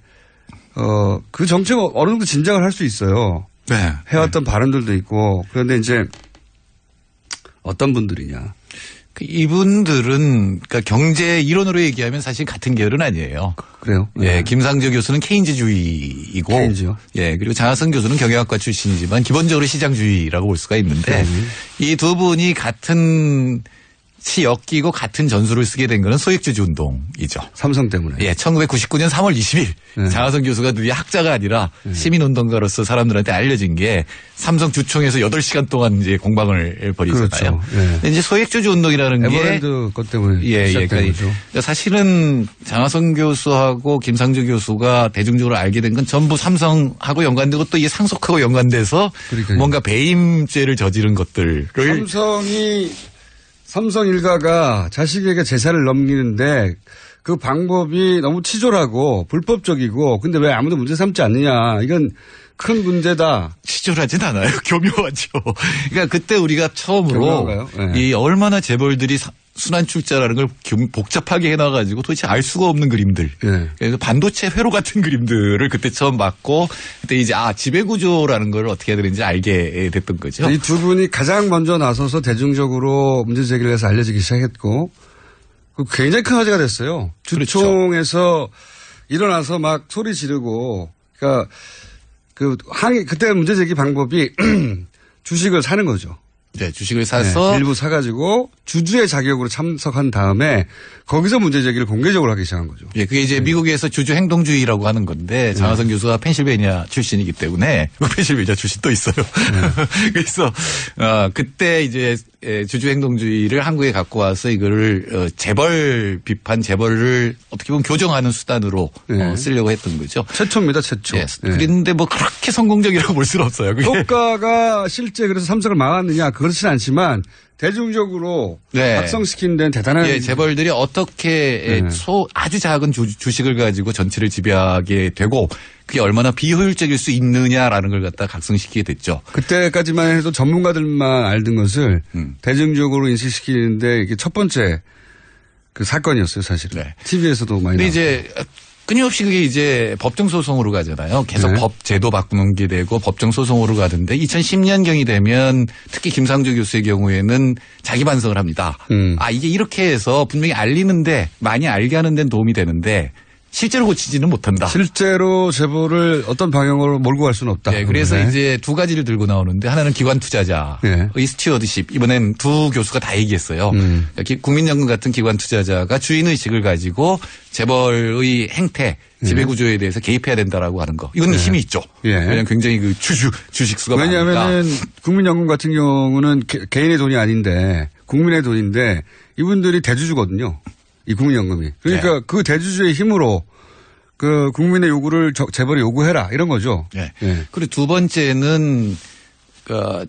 그 정책을 어느 정도 진작을 할 수 있어요. 네. 해왔던 발언들도 있고. 그런데 이제 어떤 분들이냐. 이분들은 그러니까 경제 이론으로 얘기하면 사실 같은 계열은 아니에요. 그래요? 예, 김상조 교수는 케인즈주의이고, 케인즈요? 예, 그리고 장하성 교수는 경영학과 출신이지만 기본적으로 시장주의라고 볼 수가 있는데 이 두 분이 같은 엮이고 같은 전술을 쓰게 된 거는 소액주주 운동이죠. 삼성 때문에. 예, 1999년 3월 20일 장하성 교수가 드디어 학자가 아니라 시민운동가로서 사람들한테 알려진 게 삼성 주총에서 8시간 동안 이제 공방을 벌이잖아요. 그렇죠. 예. 이제 소액주주 운동이라는 게 에버랜드 것 때문에 시작된 거죠. 그러니까 사실은 장하성 교수하고 김상조 교수가 대중적으로 알게 된 건 전부 삼성하고 연관되고 또 이게 상속하고 연관돼서 그러니까요. 뭔가 배임죄를 저지른 것들을 삼성 일가가 자식에게 재산을 넘기는데 그 방법이 너무 치졸하고 불법적이고 근데 왜 아무도 문제 삼지 않느냐. 이건 큰 문제다. 치졸하진 않아요. 교묘하죠. 그러니까 그때 우리가 처음으로 교묘한가요? 네. 이 얼마나 재벌들이 순환 출자라는 걸 복잡하게 해놔가지고 도대체 알 수가 없는 그림들. 네. 그래서 반도체 회로 같은 그림들을 그때 처음 봤고 그때 이제 지배구조라는 걸 어떻게 해야 되는지 알게 됐던 거죠. 이 두 분이 가장 먼저 나서서 대중적으로 문제 제기를 해서 알려지기 시작했고 굉장히 큰 화제가 됐어요. 주총에서 일어나서 막 소리 지르고 그러니까 그때 문제 제기 방법이 주식을 사는 거죠. 네, 주식을 사서 일부 사가지고 주주의 자격으로 참석한 다음에 거기서 문제 제기를 공개적으로 하기 시작한 거죠. 예, 그게 이제 미국에서 주주 행동주의라고 하는 건데 장하성 교수가 펜실베니아 출신이기 때문에 펜실베니아 출신 또 있어요. 그래서 그때 이제 주주 행동주의를 한국에 갖고 와서 이거를 재벌 비판, 재벌을 어떻게 보면 교정하는 수단으로 쓰려고 했던 거죠. 최초입니다, 최초. 예. 그런데 뭐 그렇게 성공적이라고 볼 수는 없어요. 그게. 효과가 실제 그래서 삼성을 막았느냐 그렇진 않지만 대중적으로 확성시킨 데는 대단한. 예, 재벌들이 어떻게 아주 작은 주식을 가지고 전체를 지배하게 되고 그게 얼마나 비효율적일 수 있느냐라는 걸 갖다 각성시키게 됐죠. 그때까지만 해도 전문가들만 알던 것을 대중적으로 인식시키는데 이게 첫 번째 그 사건이었어요, 사실은. 네. TV에서도 많이. 근데 이제 끊임없이 그게 이제 법정 소송으로 가잖아요. 계속 법 제도 바꾸는 게 되고 법정 소송으로 가던데 2010년경이 되면 특히 김상조 교수의 경우에는 자기 반성을 합니다. 이게 이렇게 해서 분명히 알리는데 많이 알게 하는 데는 도움이 되는데 실제로 고치지는 못한다. 실제로 재벌을 어떤 방향으로 몰고 갈 수는 없다. 네, 그래서 이제 두 가지를 들고 나오는데 하나는 기관 투자자의 스튜어드십. 이번엔 두 교수가 다 얘기했어요. 국민연금 같은 기관 투자자가 주인의식을 가지고 재벌의 행태, 지배구조에 대해서 개입해야 된다라고 하는 거. 이건 힘이 있죠. 왜냐하면 굉장히 그 주식수가 많으니까. 왜냐하면 국민연금 같은 경우는 개인의 돈이 아닌데 국민의 돈인데 이분들이 대주주거든요. 이 국민연금이. 그러니까 그 대주주의 힘으로 그 국민의 요구를 재벌이 요구해라 이런 거죠. 네. 그리고 두 번째는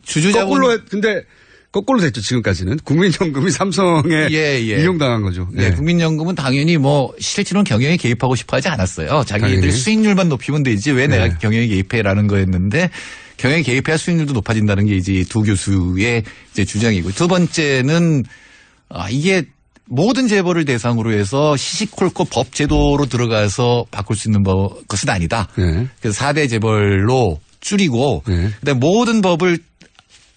주주자본. 근데 거꾸로 됐죠 지금까지는. 국민연금이 삼성에 이용당한 거죠. 네. 국민연금은 당연히 뭐 실제로는 경영에 개입하고 싶어 하지 않았어요. 자기들 수익률만 높이면 되지 왜 내가 경영에 개입해라는 거였는데 경영에 개입해야 수익률도 높아진다는 게 이제 두 교수의 이제 주장이고 두 번째는 이게 모든 재벌을 대상으로 해서 시시콜콜 법 제도로 들어가서 바꿀 수 있는 것은 아니다. 그래서 4대 재벌로 줄이고 그다음에 모든 법을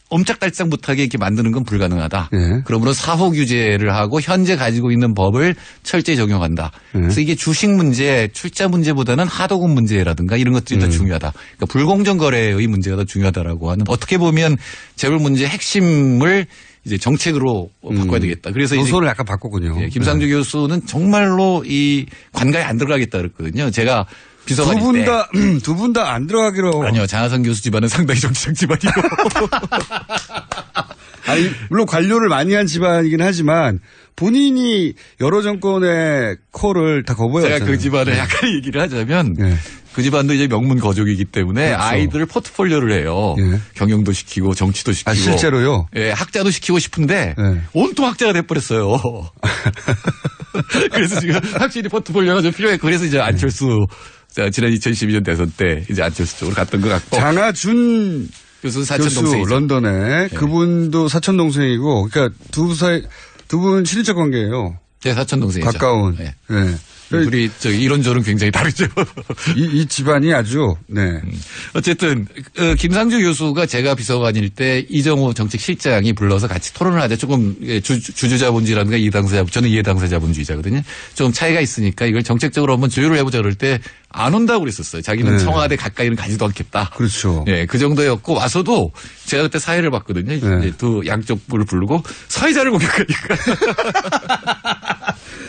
옴짝달싹 못하게 이렇게 만드는 건 불가능하다. 그러므로 사후 규제를 하고 현재 가지고 있는 법을 철저히 적용한다. 그래서 이게 주식 문제, 출자 문제보다는 하도급 문제라든가 이런 것들이 더 중요하다. 그러니까 불공정 거래의 문제가 더 중요하다라고 하는 어떻게 보면 재벌 문제의 핵심을 이제 정책으로 바꿔야 되겠다. 그래서 노선을 약간 바꿨군요. 김상조 교수는 정말로 이 관가에 안 들어가겠다 그랬거든요. 제가 비서관일 때. 두 분 다 안 들어가기로. 아니요. 장하성 교수 집안은 상당히 정치적 집안이고. 물론 관료를 많이 한 집안이긴 하지만 본인이 여러 정권의 콜을 다 거부해왔잖아요. 제가 그 집안에 약간 얘기를 하자면 그 집안도 이제 명문 거족이기 때문에 그렇죠. 아이들 포트폴리오를 해요. 경영도 시키고 정치도 시키고. 실제로요? 예, 학자도 시키고 싶은데 온통 학자가 돼버렸어요. 그래서 지금 확실히 포트폴리오가 좀 필요해. 그래서 이제 안철수 지난 2012년 대선 때 이제 안철수 쪽으로 갔던 것 같고. 장하준 교수 사촌동생이죠. 런던에 그분도 사촌동생이고 그러니까 두 분 친인척 관계예요. 제 사촌동생이죠. 가까운. 네. 네. 우리 이론저론 굉장히 다르죠. 이 집안이 아주 어쨌든 김상주 교수가 제가 비서관일 때 이정호 정책실장이 불러서 같이 토론을 하자. 조금 주주자본주의라든가 이해당사자본, 저는 이해당사자본주의자거든요. 좀 차이가 있으니까 이걸 정책적으로 한번 조율을 해보자 그럴 때 안 온다고 그랬었어요. 자기는 청와대 가까이는 가지도 않겠다. 그렇죠. 예, 그 정도였고 와서도 제가 그때 사회를 봤거든요. 이제 두 양쪽 분을 부르고 사회자를 공격하니까.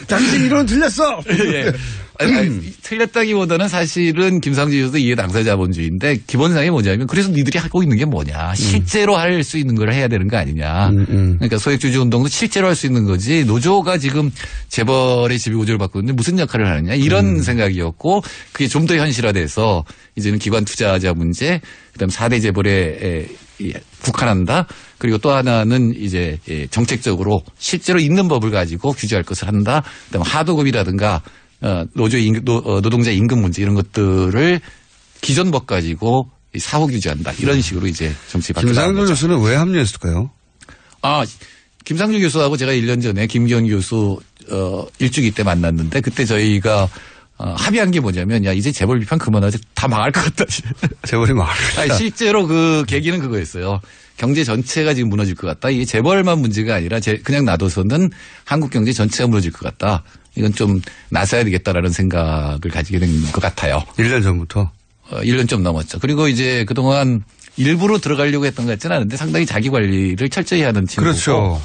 당신 이론 틀렸어. 예. 아니, 틀렸다기보다는 사실은 김상주 교수도 이해 당사자본주의인데 기본상이 뭐냐면 그래서 니들이 하고 있는 게 뭐냐. 실제로 할 수 있는 걸 해야 되는 거 아니냐. 그러니까 소액주주운동도 실제로 할 수 있는 거지. 노조가 지금 재벌의 지배구조를 바꾸는데 무슨 역할을 하느냐. 이런 생각이었고 그게 좀 더 현실화돼서 이제는 기관 투자자 문제 그다음에 4대 재벌에 국한한다. 그리고 또 하나는 이제 정책적으로 실제로 있는 법을 가지고 규제할 것을 한다. 그다음에 하도급이라든가 노동자 임금 문제 이런 것들을 기존 법 가지고 사후 규제한다. 이런 식으로 이제 정치 바뀌었다. 김상주 교수는 왜 합류했을까요? 김상주 교수하고 제가 1년 전에 김기현 교수 일주기 때 만났는데 그때 저희가 합의한 게 뭐냐면 이제 재벌 비판 그만하지 다 망할 것 같다. 재벌이 망할 실제로 그 계기는 그거였어요. 경제 전체가 지금 무너질 것 같다. 이게 재벌만 문제가 아니라 그냥 놔둬서는 한국 경제 전체가 무너질 것 같다. 이건 좀 나서야 되겠다라는 생각을 가지게 된 것 같아요. 1년 전부터? 1년 좀 넘었죠. 그리고 이제 그동안 일부러 들어가려고 했던 것 같지는 않은데 상당히 자기 관리를 철저히 하는 친구고. 그렇죠.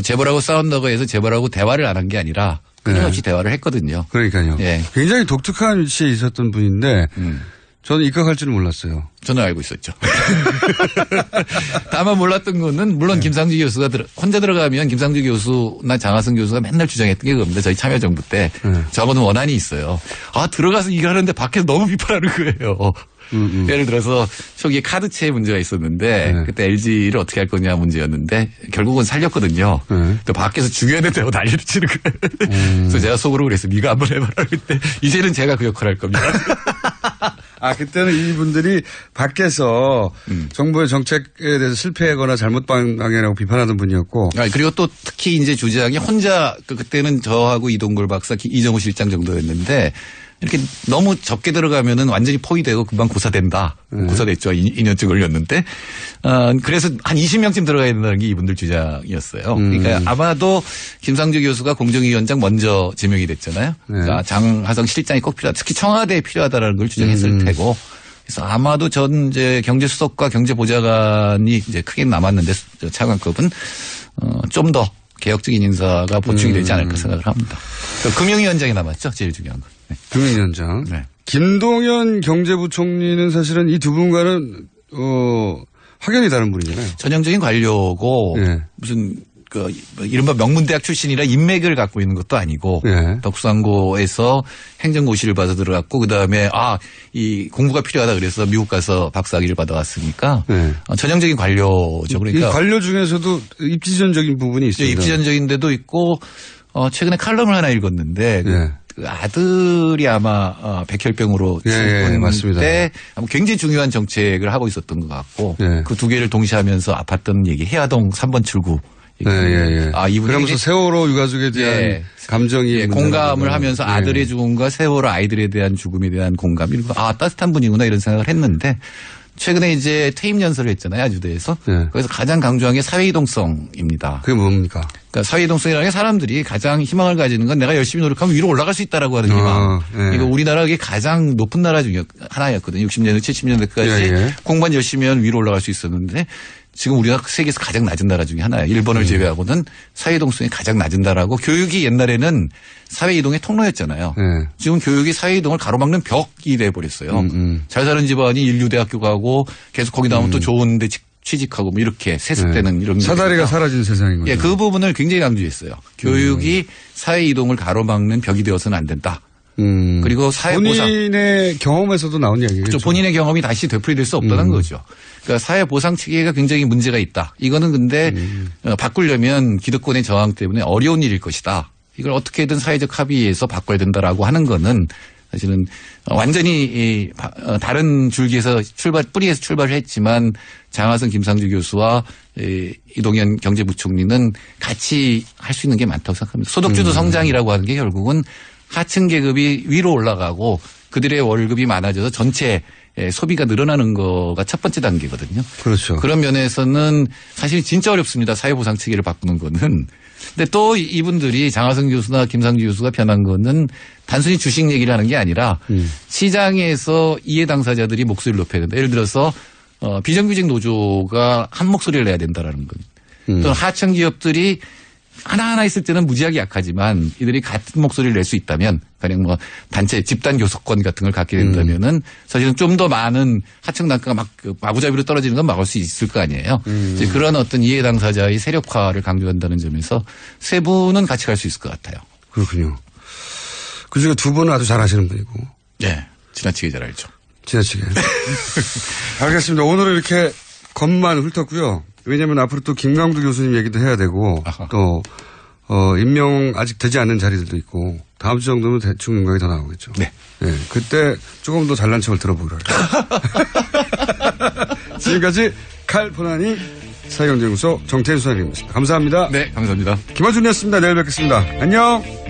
재벌하고 싸운다고 해서 재벌하고 대화를 안 한 게 아니라 끊임없이 대화를 했거든요. 그러니까요. 예. 굉장히 독특한 위치에 있었던 분인데 저는 입각할 줄은 몰랐어요. 저는 알고 있었죠. 다만 몰랐던 거는 물론 김상주 교수가 혼자 들어가면 김상주 교수나 장하성 교수가 맨날 주장했던 게 그겁니다. 저희 참여정부 때 저하고는 원한이 있어요. 들어가서 일하는데 밖에서 너무 비판하는 거예요. 예를 들어서 초기에 카드채 문제가 있었는데 그때 LG를 어떻게 할 거냐 문제였는데 결국은 살렸거든요. 또 밖에서 죽여야 된다고 난리를 치는 거예요. 그래서 제가 속으로 그랬어요. 네가 한번 해봐라. 그때 이제는 제가 그 역할을 할 겁니다. 그때는 이분들이 밖에서 정부의 정책에 대해서 실패하거나 잘못 방향이라고 비판하던 분이었고. 그리고 또 특히 이제 주장이 혼자 그때는 저하고 이동걸 박사, 이정우 실장 정도였는데 이렇게 너무 적게 들어가면은 완전히 포위되고 금방 고사된다. 고사됐죠. 2년쯤 걸렸는데. 그래서 한 20명쯤 들어가야 된다는 게 이분들 주장이었어요. 그러니까 아마도 김상주 교수가 공정위원장 먼저 지명이 됐잖아요. 그러니까 장하성 실장이 꼭 필요하다. 특히 청와대에 필요하다라는 걸 주장했을 테고. 그래서 아마도 전 이제 경제수석과 경제보좌관이 이제 크게 남았는데 차관급은 좀 더 개혁적인 인사가 보충이 되지 않을까 생각을 합니다. 금융위원장이 남았죠. 제일 중요한 건. 네. 금융위원장. 김동연 경제부총리는 사실은 이 두 분과는 확연히 다른 분이잖아요. 전형적인 관료고 무슨 이른바 명문대학 출신이라 인맥을 갖고 있는 것도 아니고 덕수항고에서 행정고시를 받아 들어갔고 그다음에 이 공부가 필요하다 그래서 미국 가서 박사학위를 받아왔으니까 전형적인 관료죠. 그러니까 이 관료 중에서도 입지전적인 부분이 있어요. 입지전적인 데도 있고 최근에 칼럼을 하나 읽었는데 그 아들이 아마 백혈병으로 죽은 때 굉장히 중요한 정책을 하고 있었던 것 같고 그 두 개를 동시에 하면서 아팠던 얘기 해화동 3번 출구 그러면서 세월호 유가족에 대한 감정이 공감을 하면서 아들의 죽음과 세월호 아이들에 대한 죽음에 대한 공감 이런 거 따뜻한 분이구나 이런 생각을 했는데 최근에 이제 퇴임 연설을 했잖아요. 아주대에서. 그래서 가장 강조한 게 사회이동성입니다. 그게 뭡니까? 그러니까 사회이동성이라는 게 사람들이 가장 희망을 가지는 건 내가 열심히 노력하면 위로 올라갈 수 있다라고 하는 희망. 이거 우리나라가 가장 높은 나라 중에 하나였거든요. 60년대, 70년대까지 공부만 열심히 하면 위로 올라갈 수 있었는데 지금 우리가 세계에서 가장 낮은 나라 중에 하나예요. 일본을 제외하고는 사회이동성이 가장 낮은 나라고 교육이 옛날에는 사회이동의 통로였잖아요. 지금 교육이 사회이동을 가로막는 벽이 돼버렸어요. 잘 사는 집안이 인류대학교 가고 계속 거기 나오면 또 좋은 데 취직하고 뭐 이렇게 세습되는 이런 사다리가 사라진 세상인 거죠. 예, 그 부분을 굉장히 강조했어요. 교육이 사회 이동을 가로막는 벽이 되어서는 안 된다. 그리고 사회 본인의 경험에서도 나온 얘기죠. 그렇죠. 본인의 경험이 다시 되풀이될 수 없다는 거죠. 그러니까 사회 보상 체계가 굉장히 문제가 있다. 이거는 근데 바꾸려면 기득권의 저항 때문에 어려운 일일 것이다. 이걸 어떻게든 사회적 합의에서 바꿔야 된다라고 하는 거는 사실은 완전히 다른 줄기에서 뿌리에서 출발을 했지만 장하성 김상주 교수와 이동현 경제부총리는 같이 할 수 있는 게 많다고 생각합니다. 소득주도 성장이라고 하는 게 결국은 하층 계급이 위로 올라가고 그들의 월급이 많아져서 전체 소비가 늘어나는 거가 첫 번째 단계거든요. 그렇죠. 그런 면에서는 사실 진짜 어렵습니다. 사회보상 체계를 바꾸는 거는. 근데 또 이분들이 장하성 교수나 김상주 교수가 변한 거는 단순히 주식 얘기를 하는 게 아니라 시장에서 이해 당사자들이 목소리를 높여야 된다. 예를 들어서 비정규직 노조가 한 목소리를 내야 된다라는 것. 또는 하청 기업들이 하나하나 있을 때는 무지하게 약하지만 이들이 같은 목소리를 낼 수 있다면 가령 뭐 단체 집단 교섭권 같은 걸 갖게 된다면은 사실은 좀 더 많은 하청 단가가 막 마구잡이로 떨어지는 건 막을 수 있을 거 아니에요. 이제 그런 어떤 이해 당사자의 세력화를 강조한다는 점에서 세 분은 같이 갈 수 있을 것 같아요. 그렇군요. 그중에 두 분은 아주 잘하시는 분이고. 네. 지나치게 잘 알죠. 지나치게. 알겠습니다. 오늘은 이렇게 겉만 훑었고요. 왜냐하면 앞으로 또 김강두 교수님 얘기도 해야 되고 또 임명 아직 되지 않는 자리들도 있고 다음 주 정도면 대충 윤곽이 더 나오겠죠. 네. 네. 그때 조금 더 잘난 척을 들어보기로 할게요. 지금까지 칼포나니 사회경제연구소 정태인 수사님이었습니다. 감사합니다. 네. 감사합니다. 김어준이었습니다. 내일 뵙겠습니다. 안녕.